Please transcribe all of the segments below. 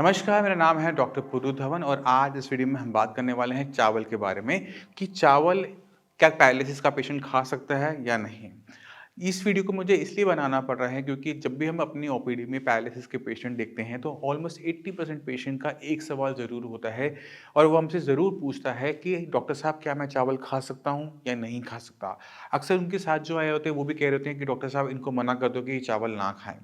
नमस्कार, मेरा नाम है डॉक्टर पुरु धवन और आज इस वीडियो में हम बात करने वाले हैं चावल के बारे में कि चावल क्या पैरालिसिस का पेशेंट खा सकता है या नहीं। इस वीडियो को मुझे इसलिए बनाना पड़ रहा है क्योंकि जब भी हम अपनी ओपीडी में पैरालिसिस के पेशेंट देखते हैं तो ऑलमोस्ट 80% पेशेंट का एक सवाल ज़रूर होता है और वो हमसे ज़रूर पूछता है कि डॉक्टर साहब क्या मैं चावल खा सकता हूँ या नहीं खा सकता। अक्सर उनके साथ जो आए होते हैं वो भी कह रहे होते हैं कि डॉक्टर साहब इनको मना कर दो कि ये चावल ना खाएँ।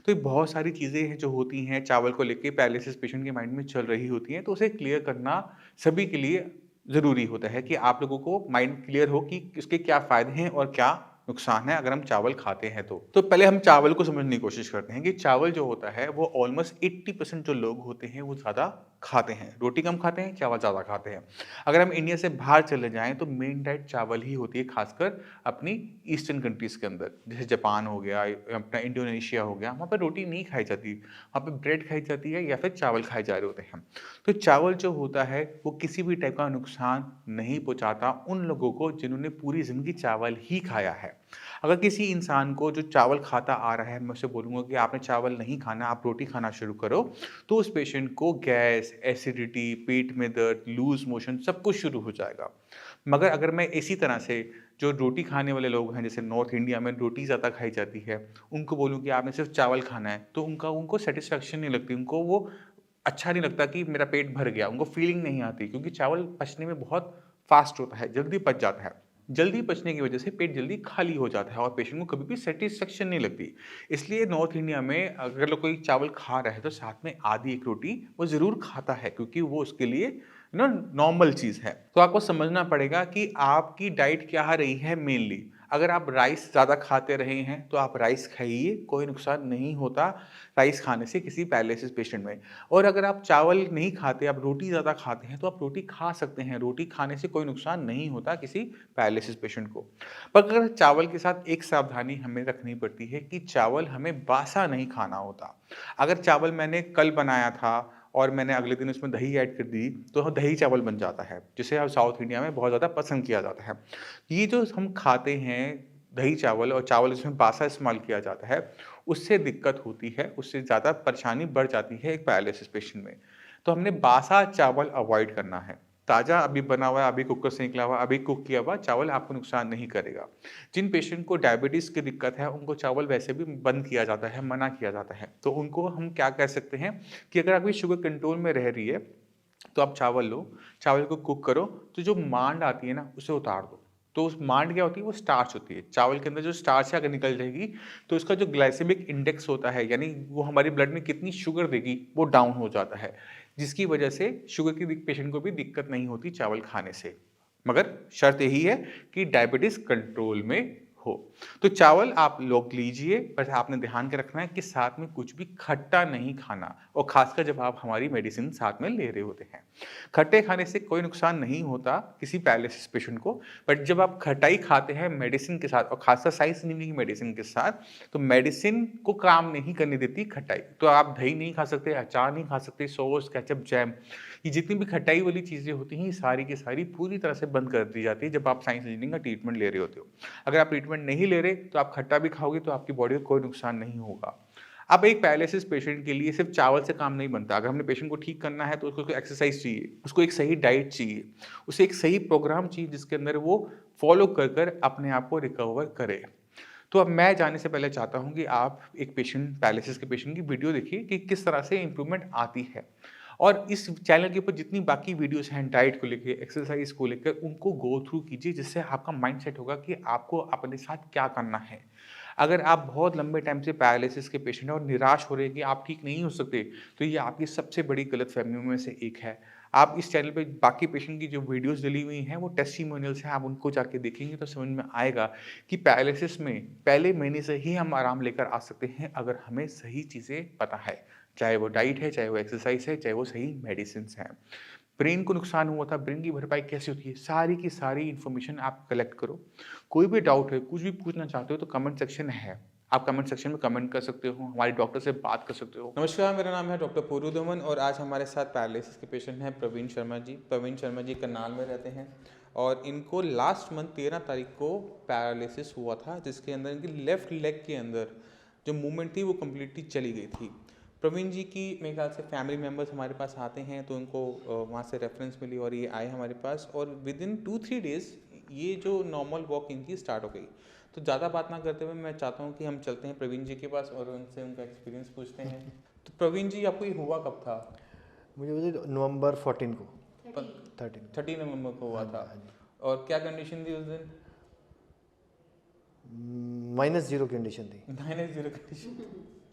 तो ये बहुत सारी चीज़ें हैं जो होती हैं चावल को लेके पैरालिसिस पेशेंट के माइंड में चल रही होती हैं, तो उसे क्लियर करना सभी के लिए ज़रूरी होता है कि आप लोगों को माइंड क्लियर हो कि इसके क्या फ़ायदे हैं और क्या नुकसान है अगर हम चावल खाते हैं तो। तो पहले हम चावल को समझने की कोशिश करते हैं कि चावल जो होता है वो ऑलमोस्ट 80% जो लोग होते हैं वो ज़्यादा खाते हैं। रोटी कम खाते हैं, चावल ज़्यादा खाते हैं। अगर हम इंडिया से बाहर चले जाएँ तो मेन डाइट चावल ही होती है, ख़ासकर अपनी ईस्टर्न कंट्रीज़ के अंदर। जैसे जापान हो गया, अपना इंडोनेशिया हो गया, वहाँ पे रोटी नहीं खाई जाती, वहाँ पे ब्रेड खाई जाती है या फिर चावल खाए जा रहे होते हैं। तो चावल जो होता है वो किसी भी टाइप का नुकसान नहीं पहुँचाता उन लोगों को जिन्होंने पूरी ज़िंदगी चावल ही खाया है। अगर किसी इंसान को जो चावल खाता आ रहा है, मैं उसे बोलूँगा कि आपने चावल नहीं खाना, आप रोटी खाना शुरू करो, तो उस पेशेंट को गैस, एसिडिटी, पेट में दर्द, लूज़ मोशन सब कुछ शुरू हो जाएगा। मगर अगर मैं इसी तरह से जो रोटी खाने वाले लोग हैं, जैसे नॉर्थ इंडिया में रोटी ज़्यादा खाई जाती है, उनको बोलूँ कि आपने सिर्फ़ चावल खाना है, तो उनको सैटिस्फैक्शन नहीं लगती, उनको वो अच्छा नहीं लगता कि मेरा पेट भर गया, उनको फीलिंग नहीं आती क्योंकि चावल पचने में बहुत फ़ास्ट होता है, जल्दी पच जाता है। जल्दी पचने की वजह से पेट जल्दी खाली हो जाता है और पेशेंट को कभी भी सैटिस्फैक्शन नहीं लगती। इसलिए नॉर्थ इंडिया में अगर कोई चावल खा रहा है तो साथ में आधी एक रोटी वो ज़रूर खाता है क्योंकि वो उसके लिए नॉर्मल चीज़ है। तो आपको समझना पड़ेगा कि आपकी डाइट क्या रही है मेनली। अगर आप राइस ज़्यादा खाते रहे हैं तो आप राइस खाइए, कोई नुकसान नहीं होता राइस खाने से किसी पैरालिसिस पेशेंट में। और अगर आप चावल नहीं खाते, आप रोटी ज़्यादा खाते हैं तो आप रोटी खा सकते हैं। रोटी खाने से कोई नुकसान नहीं होता किसी पैरालिसिस पेशेंट को। पर अगर चावल के साथ एक सावधानी हमें रखनी पड़ती है कि चावल हमें बासा नहीं खाना होता। अगर चावल मैंने कल बनाया था और मैंने अगले दिन उसमें दही ऐड कर दी, तो दही चावल बन जाता है, जिसे अब साउथ इंडिया में बहुत ज़्यादा पसंद किया जाता है। ये जो हम खाते हैं दही चावल और चावल इसमें बासा इस्तेमाल किया जाता है, उससे दिक्कत होती है, उससे ज़्यादा परेशानी बढ़ जाती है एक पैरालिसिस पेशेंट में। तो हमने बासा चावल अवॉइड करना है। ताज़ा अभी बना हुआ, अभी कुकर से निकला हुआ, अभी कुक किया हुआ चावल आपको नुकसान नहीं करेगा। जिन पेशेंट को डायबिटीज़ की दिक्कत है, उनको चावल वैसे भी बंद किया जाता है, मना किया जाता है। तो उनको हम क्या कह सकते हैं कि अगर आपकी शुगर कंट्रोल में रह रही है, तो आप चावल लो, चावल को कुक करो, तो जो मांड आती है ना, उसे उतार दो। तो उस मांड क्या होती है? वो स्टार्च होती है। चावल के अंदर जो स्टार्च है अगर निकल जाएगी, तो उसका जो ग्लाइसेमिक इंडेक्स होता है, यानी वो हमारी ब्लड में कितनी शुगर देगी, वो डाउन हो जाता है। जिसकी वजह से शुगर की पेशेंट को भी दिक्कत नहीं होती चावल खाने से। मगर शर्त यही है कि डायबिटीज़ कंट्रोल में हो। तो चावल आप लोग लीजिए, बस आपने ध्यान के रखना है कि साथ में कुछ भी खट्टा नहीं खाना और ख़ासकर जब आप हमारी मेडिसिन साथ में ले रहे होते हैं। खट्टे खाने से कोई नुकसान नहीं होता किसी पैरालिसिस पेशेंट को, बट जब आप खटाई खाते हैं मेडिसिन के साथ और ख़ासकर साइंस की मेडिसिन के साथ, तो मेडिसिन को काम नहीं करने देती खटाई। तो आप दही नहीं खा सकते, अचार नहीं खा सकते, सॉस, केचप, जैम, ये जितनी भी खटाई वाली चीज़ें होती हैं, ये सारी की सारी पूरी तरह से बंद कर दी जाती है जब आप साइंस इंजीनियरिंग का ट्रीटमेंट ले रहे होते हो। अगर आप ट्रीटमेंट नहीं ले रहे, तो आप खट्टा भी खाओगे तो आपकी बॉडी को कोई नुकसान नहीं होगा। अब एक पैरालिसिस पेशेंट के लिए सिर्फ चावल से काम नहीं बनता। अगर हमने पेशेंट को ठीक करना है तो उसको एक्सरसाइज चाहिए, उसको एक सही डाइट चाहिए, उसे एक सही प्रोग्राम चाहिए जिसके अंदर वो फॉलो कर अपने आप को रिकवर करे। तो अब मैं जाने से पहले चाहता हूँ कि आप एक पेशेंट पैरालिसिस के पेशेंट की वीडियो देखिए कि किस तरह से इम्प्रूवमेंट आती है। और इस चैनल के ऊपर जितनी बाकी वीडियोज़ हैं डाइट को लेके, एक्सरसाइज को लेकर, उनको गो थ्रू कीजिए जिससे आपका माइंडसेट होगा कि आपको अपने साथ क्या करना है। अगर आप बहुत लंबे टाइम से पैरालिसिस के पेशेंट हैं और निराश हो रहे हैं कि आप ठीक नहीं हो सकते, तो ये आपकी सबसे बड़ी गलतफ़हमियों में से एक है। आप इस चैनल पे बाकी पेशेंट की जो वीडियोज़ डली हुई हैं, वो टेस्टिमोनियल्स हैं, आप उनको जाके देखेंगे तो समझ में आएगा कि पैरालिसिस में पहले महीने से ही हम आराम लेकर आ सकते हैं अगर हमें सही चीज़ें पता है। चाहे वो डाइट है, चाहे वो एक्सरसाइज़ है, चाहे वो सही मेडिसिन्स हैं। ब्रेन को नुकसान हुआ था, ब्रेन की भरपाई कैसे होती है, सारी की सारी इन्फॉर्मेशन आप कलेक्ट करो। कोई भी डाउट है, कुछ भी पूछना चाहते हो तो कमेंट सेक्शन है। आप कमेंट सेक्शन में कमेंट कर सकते हो, हमारे डॉक्टर से बात कर सकते हो। नमस्कार, मेरा नाम है डॉक्टर पूरू धवन और आज हमारे साथ पैरालिसिस के पेशेंट हैं प्रवीण शर्मा जी। प्रवीण शर्मा जी करनाल में रहते हैं और इनको लास्ट मंथ 13 तारीख को पैरालिसिस हुआ था, जिसके अंदर इनकी लेफ़्ट लेग के अंदर जो मूवमेंट थी वो कम्प्लीटली चली गई थी। प्रवीण जी की मेरे ख्याल से फैमिली मेम्बर्स हमारे पास आते हैं तो उनको वहाँ से रेफरेंस मिली और ये आए हमारे पास, और विद इन 2-3 डेज ये जो नॉर्मल वॉक इनकी स्टार्ट हो गई। तो ज़्यादा बात ना करते हुए मैं चाहता हूँ कि हम चलते हैं प्रवीण जी के पास और उनसे उनका एक्सपीरियंस पूछते हैं। तो प्रवीण जी, आपको ये हुआ कब था? मुझे नवंबर 14 को 13 30 नवंबर को हुआ हाँ जी, था। हाँ जी। और क्या कंडीशन थी उस दिन? -0 कंडीशन थी। -0 कंडीशन।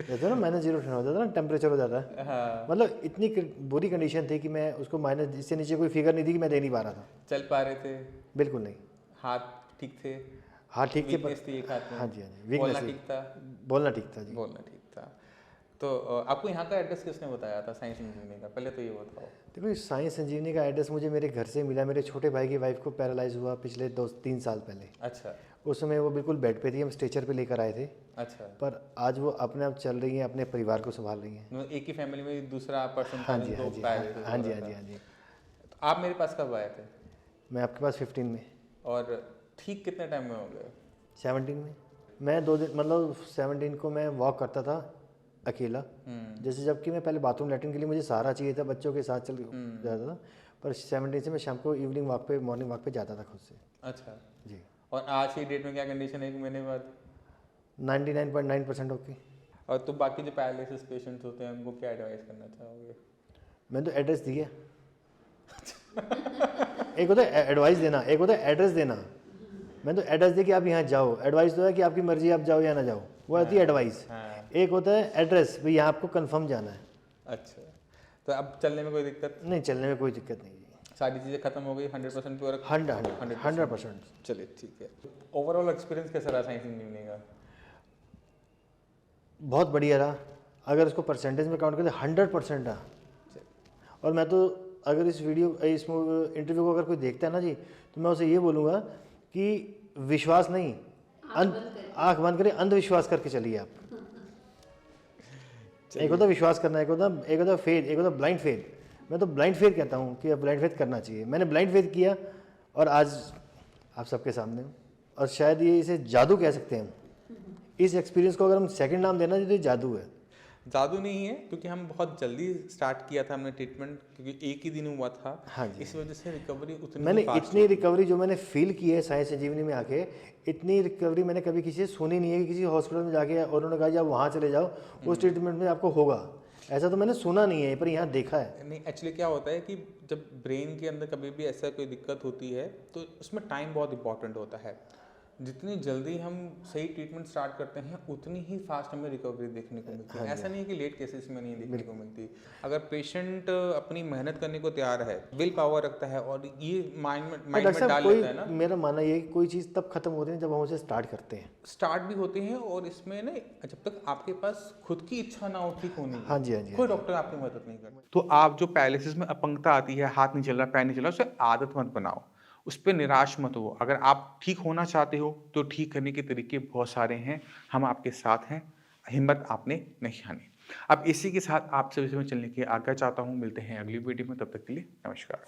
जैसे ना -0 हो जाता है ना, टेम्परेचर हो जाता है। हाँ, मतलब इतनी बुरी कंडीशन थी कि मैं उसको माइनस, इससे नीचे कोई फिगर नहीं थी कि मैं दे नहीं पा रहा था। चल पा रहे थे? बिल्कुल नहीं। हाथ ठीक थे? हाँ ठीक थे, वीकनेस थी एक हाथ में? हाँ जी, हाँ जी, बोलना वीकनेस ठीक था? बोलना ठीक था जी। बोलना ठीक था। तो आपको यहाँ का एड्रेस किसने बताया था साइंस इंजीनियरिंग का? पहले तो ये बताओ। देखो, साइंस संजीवनी का एड्रेस मुझे मेरे घर से मिला। मेरे छोटे भाई की वाइफ को पैरालाइज हुआ पिछले 2-3 साल पहले। अच्छा उस समय वो बिल्कुल बेड पे थी, हम स्ट्रेचर पे लेकर आए थे। अच्छा। पर आज वो अपने आप चल रही हैं, अपने परिवार को संभाल रही हैं। मतलब एक ही फैमिली में दूसरा पर्सन था हाँ जी, जिनको हाँ जी, paralysis हाँ हो जी, रहा हाँ जी, था। हाँ जी। तो आप मेरे पास कब आए थे? मैं आपके पास 15 में, और ठीक कितने टाइम में हो गए? 17 में। मैं 2 दिन, मतलब 17 को मैं वॉक करता था अकेला। जैसे जबकि मैं पहले बाथरूम लैट्रिन के लिए मुझे सहारा चाहिए था, बच्चों के साथ चल जाता था। पर 17 से मैं शाम को इवनिंग वॉक पे, मॉर्निंग वॉक पे जाता था खुद से। अच्छा। जी। और आज की डेट में क्या कंडीशन है एक महीने बाद? 99.9% ओके। और तो बाकी जो पैरालिसिस पेशेंट्स होते हैं उनको क्या एडवाइस करना चाहोगे? मैंने तो एड्रेस दिया। एक होता है एडवाइस देना, एक होता है एड्रेस देना। मैंने तो एड्रेस दिया कि आप यहाँ जाओ। एडवाइस तो है कि आपकी मर्जी, आप जाओ या ना जाओ, वो आती है एडवाइस। हाँ। एक होता है एड्रेस, भाई यहाँ आपको कंफर्म जाना है। अच्छा, तो अब चलने में कोई दिक्कत? नहीं, चलने में कोई दिक्कत नहीं जी। सारी चीज़ें खत्म हो गई 100% प्योर? 100%। चलिए ठीक है। ओवरऑल एक्सपीरियंस कैसा रहा साइंस इंजीनियरिंग का? बहुत बढ़िया रहा। अगर इसको परसेंटेज में काउंट करें 100% रहा। और मैं तो, अगर इस इंटरव्यू को अगर कोई देखता है ना जी, तो मैं उसे ये बोलूँगा कि विश्वास नहीं, आँख बंद करें, अंधविश्वास करके चलिए आप। एक होता है विश्वास करना, एक होता है फेथ, एक होता है ब्लाइंड फेथ। मैं तो ब्लाइंड फेथ कहता हूँ कि ब्लाइंड फेथ करना चाहिए। मैंने ब्लाइंड फेथ किया और आज आप सबके सामने हूँ। और शायद ये, इसे जादू कह सकते हैं हम। इस एक्सपीरियंस को अगर हम सेकंड नाम देना तो ये जादू है। जादू नहीं है, क्योंकि हम बहुत जल्दी स्टार्ट किया था हमने ट्रीटमेंट, क्योंकि एक ही दिन हुआ था। हाँ जी। इस वजह से रिकवरी उतनी मैंने fast इतनी रिकवरी जो मैंने फील की है साइंस संजीवनी में आके, इतनी रिकवरी मैंने कभी किसी से सुनी नहीं है कि किसी हॉस्पिटल में जाके और उन्होंने कहा जी आप वहाँ चले जाओ, उस ट्रीटमेंट में आपको होगा। ऐसा तो मैंने सुना नहीं है, पर यहाँ देखा है। नहीं, एक्चुअली क्या होता है कि जब ब्रेन के अंदर कभी भी ऐसा कोई दिक्कत होती है तो उसमें टाइम बहुत इंपॉर्टेंट होता है। जितनी जल्दी हम सही ट्रीटमेंट स्टार्ट करते हैं उतनी ही फास्ट हमें रिकवरी देखने को मिलती है। ऐसा नहीं है कि लेट केसेस में नहीं देखने को मिलती। अगर पेशेंट अपनी मेहनत करने को तैयार है, विल पावर रखता है और ये माइंड में डाल लेता है ना, मेरा मानना ये है कि कोई चीज़ तब खत्म होती है जब हम उसे स्टार्ट करते हैं। स्टार्ट भी होते हैं। और इसमें ना, जब तक आपके पास खुद की इच्छा ना हो ठीक होने की, हाँ जी, हाँ जी, कोई डॉक्टर आपकी मदद नहीं करता। तो आप जो पैरालिसिस में अपंगता आती है, हाथ नहीं चल रहा, पैर नहीं चल रहा, उसे आदत मत बनाओ, उस पर निराश मत हो। अगर आप ठीक होना चाहते हो तो ठीक करने के तरीके बहुत सारे हैं, हम आपके साथ हैं, हिम्मत आपने नहीं हारनी। अब इसी के साथ आप सभी से मैं चलने की आज्ञा चाहता हूँ। मिलते हैं अगली वीडियो में, तब तक के लिए नमस्कार।